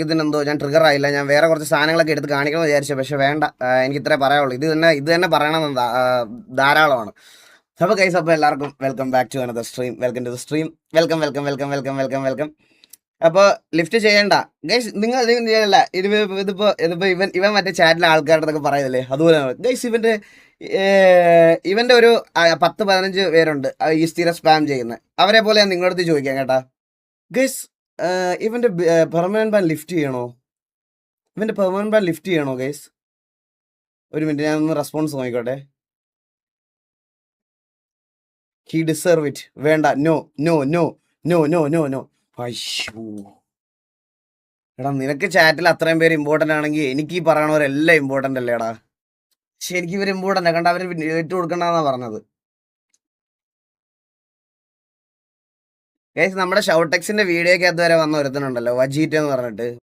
ഇതിനെന്തോ ഞാൻ ട്രിഗർ ആയില്ല. ഞാൻ വേറെ കുറച്ച് സാധനങ്ങളൊക്കെ എടുത്ത് കാണിക്കണമെന്ന് വിചാരിച്ചു. പക്ഷെ വേണ്ട, എനിക്ക് ഇത്രേ പറയാനുള്ളൂ. ഇത് തന്നെ പറയണമെന്ന് ധാരാളമാണ്. അപ്പോൾ ഗൈസ്, അപ്പോൾ എല്ലാവർക്കും welcome back to another stream. Welcome to the stream. Welcome welcome welcome welcome welcome welcome. അപ്പോൾ ലിഫ്റ്റ് ചെയ്യണ്ട ഗൈസ്, നിങ്ങൾ ചെയ്യല്ല. ഇതിപ്പോ ഇവൻ മറ്റേ ചാറ്റിലെ ആൾക്കാരുടെ അടുത്തൊക്കെ പറയുന്നില്ലേ, അതുപോലെ ഗൈസ്. ഇവന്റെ ഒരു 10-15 പേരുണ്ട് ഈ സ്ഥിരം സ്പാം ചെയ്യുന്നത്. അവരെ പോലെ ഞാൻ നിങ്ങളുടെ അടുത്ത് ചോദിക്കാം കേട്ടാ ഗൈസ്. ഇവന്റെ പെർമനന്റ് ബാൻ ലിഫ്റ്റ് ചെയ്യണോ? ഗൈസ്? ഒരു മിനിറ്റ്, ഞാൻ ഒന്ന് റെസ്പോൺസ് നോക്കിക്കോട്ടെ. He deserve it. വേണ്ട, no no no no no no no. അയ്യോ എടാ, നിനക്ക് ചാറ്റിൽ അത്രയും പേര് ഇമ്പോർട്ടൻ്റ് ആണെങ്കിൽ എനിക്ക് ഈ പറയണവരെല്ലാം ഇമ്പോർട്ടൻ്റ് അല്ലേടാ. പക്ഷെ എനിക്ക് ഇവർ ഇമ്പോർട്ടൻ്റ് കണ്ട അവർ ഇട്ട് കൊടുക്കണ്ടെന്നാ പറഞ്ഞത്. ഗൈസ്, നമ്മുടെ ഷൗട്ടെക്സിന്റെ വീഡിയോക്ക് അതുവരെ വന്ന ഒരുത്തനുണ്ടല്ലോ, വജീറ്റ് എന്ന് പറഞ്ഞിട്ട്.